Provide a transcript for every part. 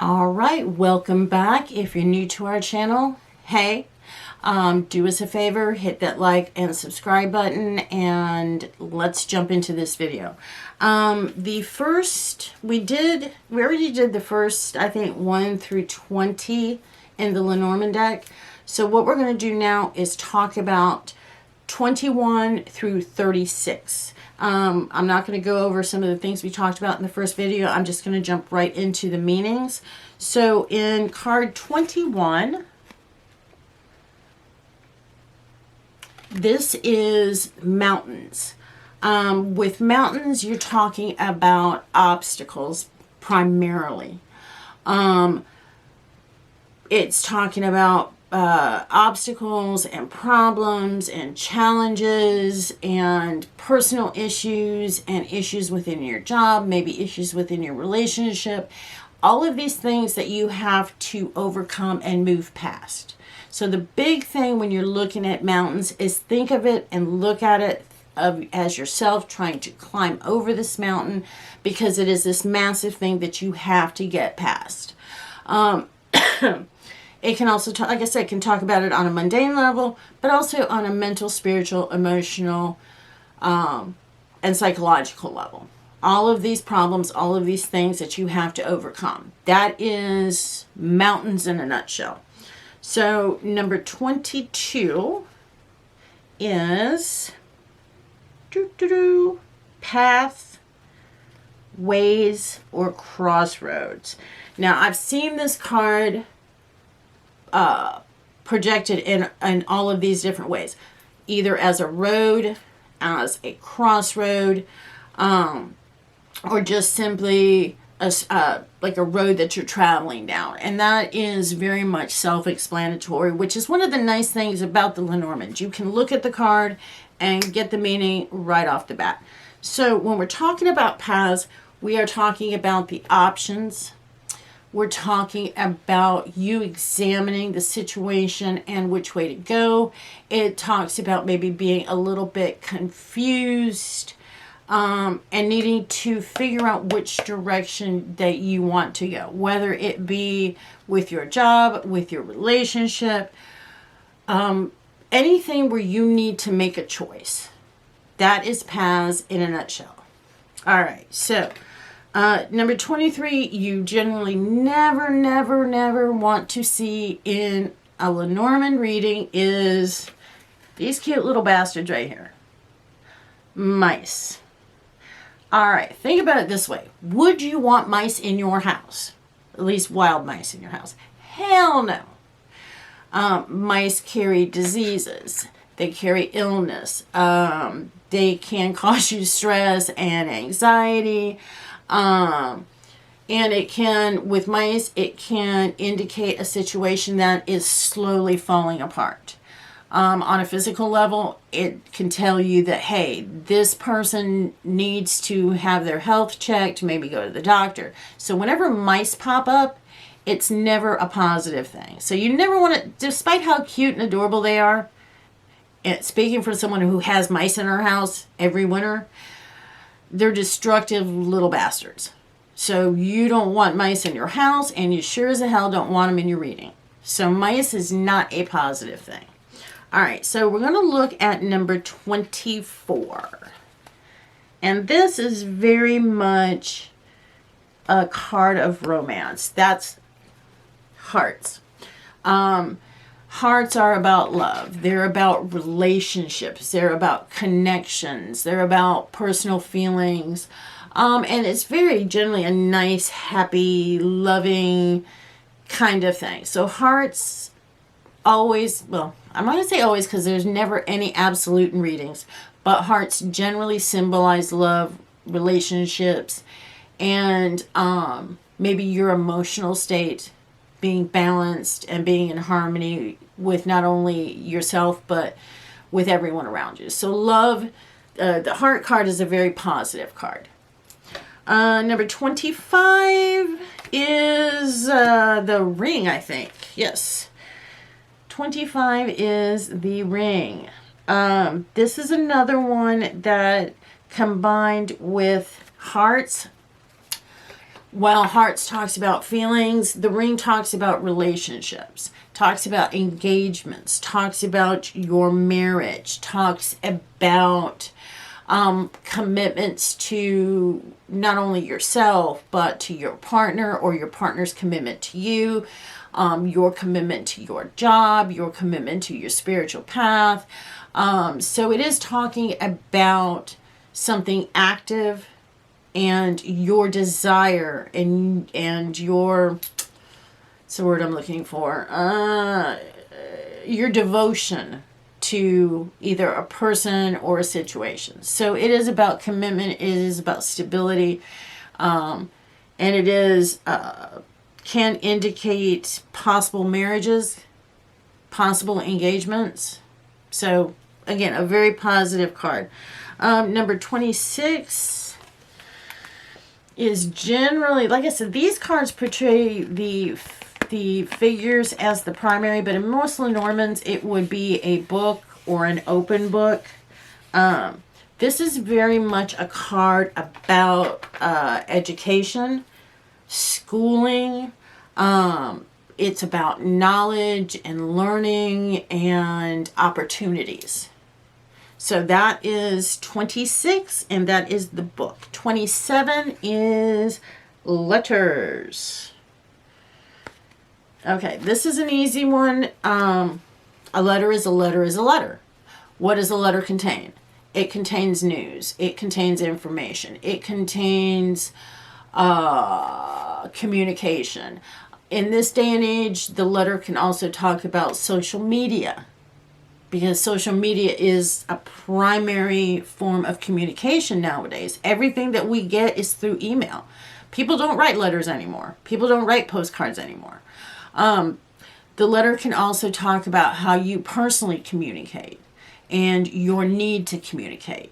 All right, welcome back. If you're new to our channel, hey, do us a favor, hit that like and subscribe button, and let's jump into this video. We already did the first, I think, 1 through 20 in the Lenormand deck. So what we're going to do now is talk about 21 through 36. I'm not going to go over some of the things we talked about in the first video. I'm just going to jump right into the meanings. So in card 21, this is mountains. With mountains, you're talking about obstacles primarily. It's talking about obstacles and problems and challenges and personal issues and issues within your job, maybe issues within your relationship, all of these things that you have to overcome and move past. So the big thing when you're looking at mountains is think of it and look at it as yourself trying to climb over this mountain, because it is this massive thing that you have to get past. It can also, like I said, can talk about it on a mundane level, but also on a mental, spiritual, emotional, and psychological level. All of these problems, all of these things that you have to overcome. That is mountains in a nutshell. So number 22 is path, ways, or crossroads. Now, I've seen this card projected in all of these different ways, either as a road, as a crossroad, or just simply like a road that you're traveling down. And that is very much self-explanatory, which is one of the nice things about the Lenormand. You can look at the card and get the meaning right off the bat. So when we're talking about paths, we are talking about the options. We're talking about you examining the situation and which way to go. It talks about maybe being a little bit confused and needing to figure out which direction that you want to go, whether it be with your job, with your relationship, anything where you need to make a choice. That is paths in a nutshell. All right, so number 23, you generally never want to see in a Lenormand reading is these cute little bastards right here. Mice. All right, think about it this way. Would you want mice in your house? At least wild mice in your house? Hell no. Mice carry diseases. They carry illness. They can cause you stress and anxiety. And it can, with mice, it can indicate a situation that is slowly falling apart. On a physical level, it can tell you that, hey, this person needs to have their health checked, maybe go to the doctor. So whenever mice pop up, it's never a positive thing. So you never want to, despite how cute and adorable they are, and speaking for someone who has mice in her house every winter, they're destructive little bastards. So you don't want mice in your house, and you sure as hell don't want them in your reading. So mice is not a positive thing. All right, so we're going to look at number 24. And this is very much a card of romance. That's hearts. Hearts are about love. They're about relationships. They're about connections. They're about personal feelings. And it's very generally a nice, happy, loving kind of thing. So hearts always, well, I'm not going to say always because there's never any absolute in readings, but hearts generally symbolize love, relationships, and maybe your emotional state being balanced and being in harmony with not only yourself, but with everyone around you. So love, the heart card is a very positive card. Number 25 is the ring, I think. Yes. 25 is the ring. This is another one that combined with hearts While hearts talks about feelings, the ring talks about relationships, talks about engagements, talks about your marriage, talks about commitments to not only yourself, but to your partner, or your partner's commitment to you, your commitment to your job, your commitment to your spiritual path. So it is talking about something active, and your desire and your, what's the word I'm looking for? Your devotion to either a person or a situation. So it is about commitment. It is about stability, and it is can indicate possible marriages, possible engagements. So again, a very positive card. Number 26 is generally, like I said, these cards portray the figures as the primary, but in most Lenormands, it would be a book or an open book. This is very much a card about education, schooling. It's about knowledge and learning and opportunities. So that is 26, and that is the book. 27 is letters. Okay, this is an easy one. A letter is a letter is a letter. What does a letter contain? It contains news. It contains information. It contains communication. In this day and age, the letter can also talk about social media, because social media is a primary form of communication nowadays. Everything that we get is through email. People don't write letters anymore. People don't write postcards anymore. The letter can also talk about how you personally communicate and your need to communicate.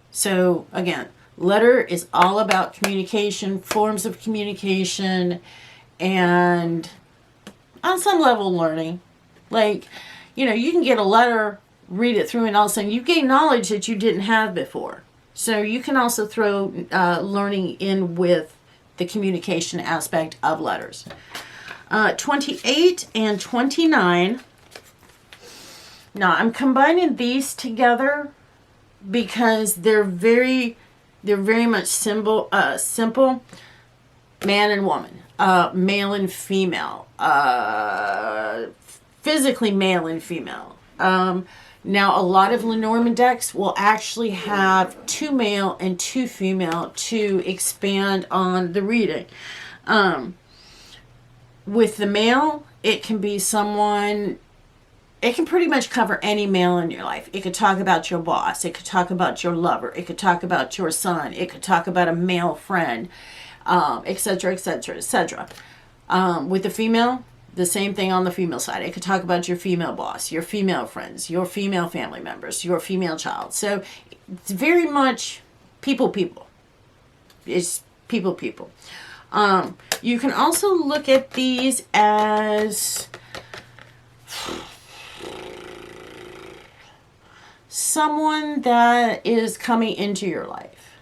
So again, letter is all about communication, forms of communication, and on some level learning. Like, you know, you can get a letter, read it through, and all of a sudden you gain knowledge that you didn't have before. So you can also throw learning in with the communication aspect of letters. 28 and 29. Now I'm combining these together because they're very much simple. Man and woman, male and female, physically male and female. Now, a lot of Lenormand decks will actually have 2 male and 2 female to expand on the reading. With the male, it can be someone, it can pretty much cover any male in your life. It could talk about your boss. It could talk about your lover. It could talk about your son. It could talk about a male friend, etc., etc., etc. With the female, the same thing on the female side. It could talk about your female boss, your female friends, your female family members, your female child. So it's very much people. It's people. You can also look at these as someone that is coming into your life.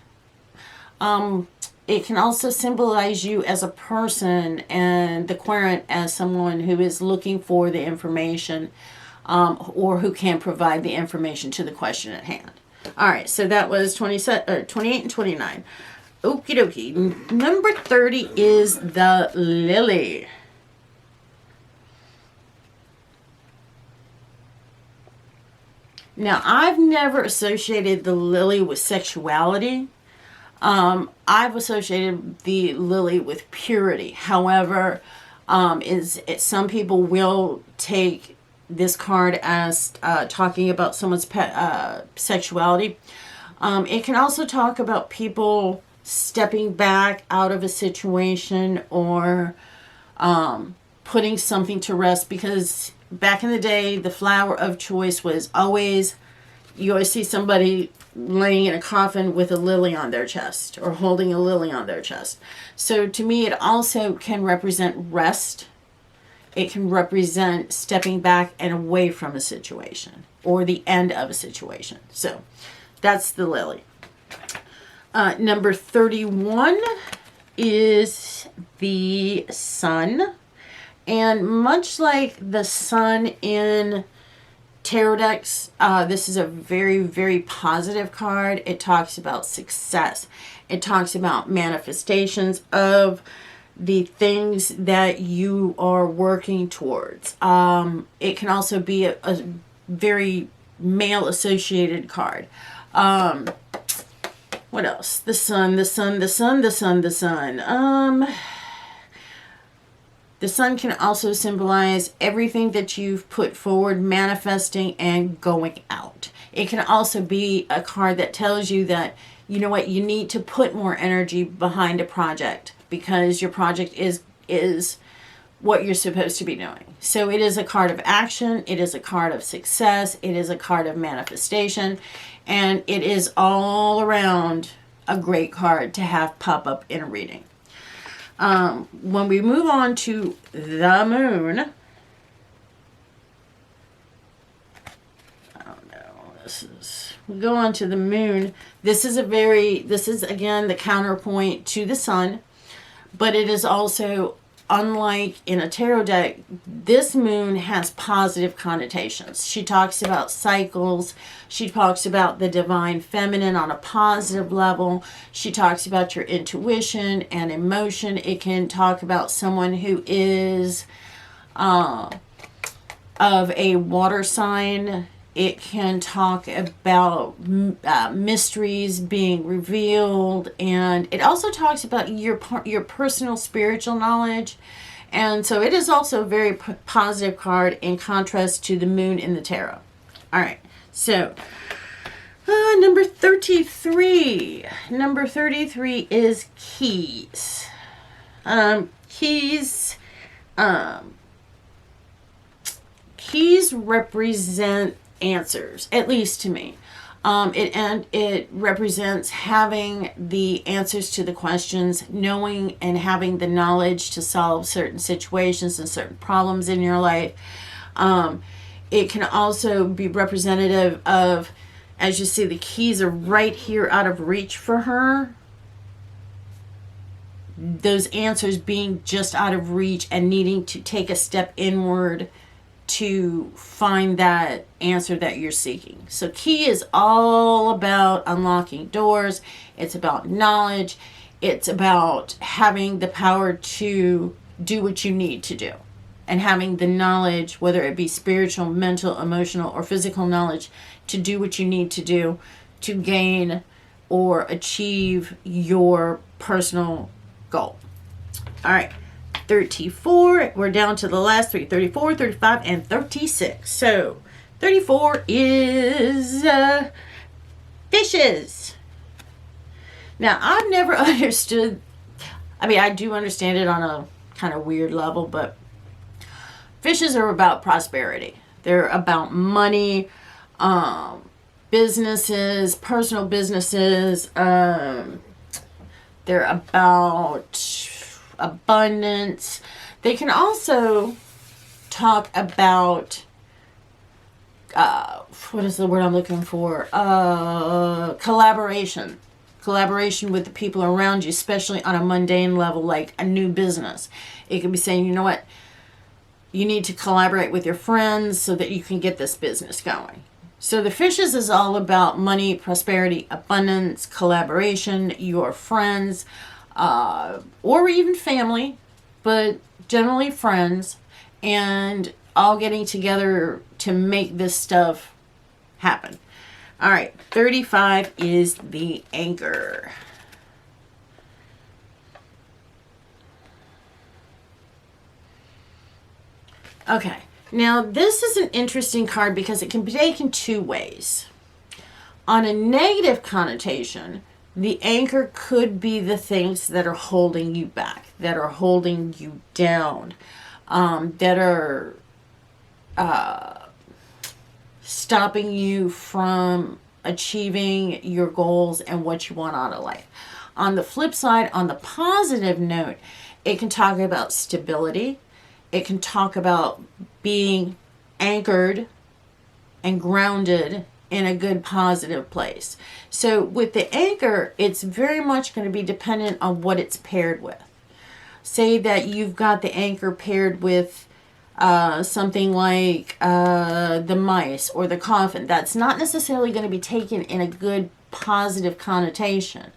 It can also symbolize you as a person, and the querent as someone who is looking for the information, or who can provide the information to the question at hand. All right, so that was 28 and 29. Okie dokie. Number 30 is the lily. Now, I've never associated the lily with sexuality. I've associated the lily with purity. However, some people will take this card as talking about someone's sexuality. It can also talk about people stepping back out of a situation, or putting something to rest, because back in the day, the flower of choice was always, you always see somebody laying in a coffin with a lily on their chest, or holding a lily on their chest. So to me, it also can represent rest. It can represent stepping back and away from a situation, or the end of a situation. So that's the lily. Number 31 is the Sun. And much like the Sun in tarot decks, this is a very, very positive card. It talks about success. It talks about manifestations of the things that you are working towards. It can also be a very male associated card. What else? The Sun, the Sun, the Sun, the Sun, the Sun. The Sun can also symbolize everything that you've put forward, manifesting and going out. It can also be a card that tells you that, you know what, you need to put more energy behind a project because your project is what you're supposed to be doing. So it is a card of action. It is a card of success. It is a card of manifestation. And it is all around a great card to have pop up in a reading. When we move on to the Moon, oh no, we go on to the Moon. This is again the counterpoint to the Sun, but it is also, unlike in a tarot deck, this Moon has positive connotations. She talks about cycles. She talks about the divine feminine on a positive level. She talks about your intuition and emotion. It can talk about someone who is of a water sign. It can talk about mysteries being revealed, and it also talks about your personal spiritual knowledge. And so it is also a very positive card in contrast to the Moon in the tarot. All right, so number 33. Number 33 is keys. Keys represent answers, at least to me. It represents having the answers to the questions, knowing and having the knowledge to solve certain situations and certain problems in your life. It can also be representative of, as you see, the keys are right here out of reach for her. Those answers being just out of reach and needing to take a step inward to find that answer that you're seeking. So key is all about unlocking doors. It's about knowledge. It's about having the power to do what you need to do, and having the knowledge, whether it be spiritual, mental, emotional, or physical knowledge, to do what you need to do to gain or achieve your personal goal. All right. 34, we're down to the last three, 34, 35, and 36. So 34 is fishes. Now, I've never understood, I mean, I do understand it on a kind of weird level, but fishes are about prosperity. They're about money, businesses, personal businesses. They're about abundance. They can also talk about what is the word I'm looking for? Collaboration with the people around you, especially on a mundane level, like a new business. It can be saying, you know what, you need to collaborate with your friends so that you can get this business going. So the fishes is all about money, prosperity, abundance, collaboration, your friends, or even family, but generally friends, and all getting together to make this stuff happen. All right, 35 is the anchor. Okay, now this is an interesting card because it can be taken two ways. On a negative connotation, the anchor could be the things that are holding you back, that are holding you down, that are stopping you from achieving your goals and what you want out of life. On the flip side, on the positive note, it can talk about stability. It can talk about being anchored and grounded in a good positive place. So with the anchor, it's very much going to be dependent on what it's paired with. Say that you've got the anchor paired with something like the mice or the coffin. That's not necessarily going to be taken in a good positive connotation.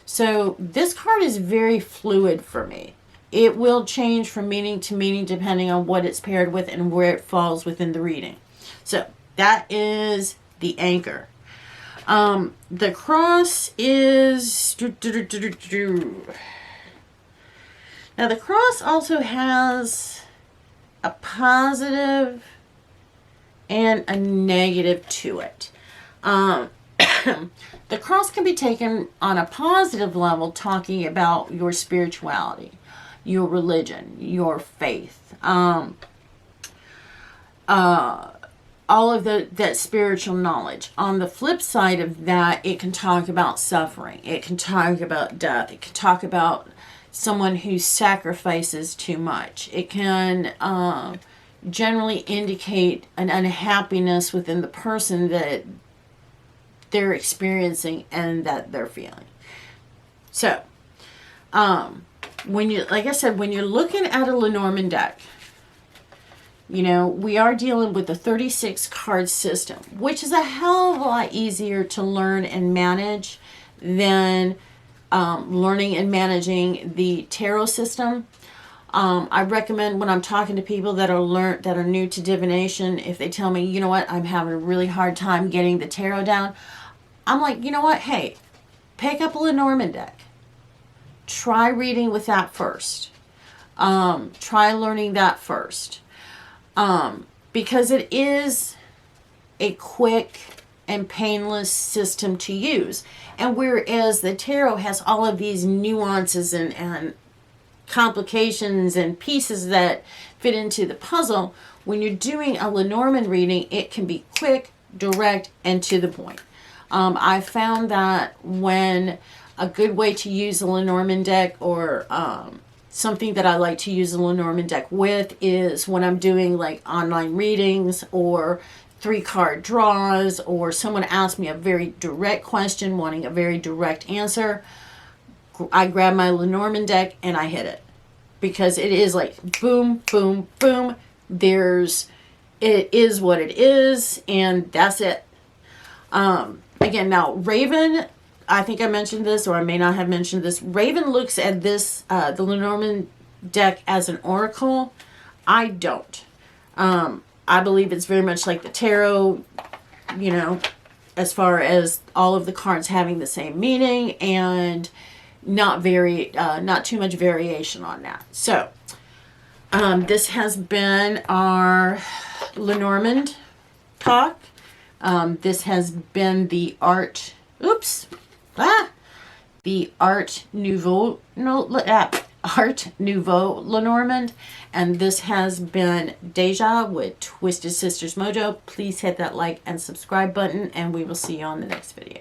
So this card is very fluid for me. It will change from meaning to meaning depending on what it's paired with and where it falls within the reading. So that is the anchor. The cross is... Now the cross also has a positive and a negative to it. The cross can be taken on a positive level, talking about your spirituality, your religion, your faith, all of that spiritual knowledge. On the flip side of that, it can talk about suffering. It can talk about death. It can talk about someone who sacrifices too much. It can generally indicate an unhappiness within the person that they're experiencing and that they're feeling. So, when you, like I said, when you're looking at a Lenormand deck, you know, we are dealing with the 36 card system, which is a hell of a lot easier to learn and manage than learning and managing the tarot system. I recommend when I'm talking to people that are new to divination, if they tell me, you know what, I'm having a really hard time getting the tarot down, I'm like, you know what, hey, pick up a Lenormand deck. Try reading with that first. Try learning that first. Because it is a quick and painless system to use. And whereas the tarot has all of these nuances and complications and pieces that fit into the puzzle, when you're doing a Lenormand reading, it can be quick, direct, and to the point. I found that when a good way to use a Lenormand deck, or something that I like to use a Lenormand deck with, is when I'm doing like online readings or 3-card draws, or someone asks me a very direct question wanting a very direct answer, I grab my Lenormand deck and I hit it, because it is like boom, boom, boom. It is what it is, and that's it. Again, now Raven, I think I mentioned this, or I may not have mentioned this. Raven looks at this, the Lenormand deck, as an oracle. I don't. I believe it's very much like the tarot, you know, as far as all of the cards having the same meaning and not too much variation on that. So, this has been our Lenormand talk. This has been the Art Nouveau Lenormand, and this has been Deja with Twisted Sisters Mojo. Please hit that like and subscribe button, and we will see you on the next video.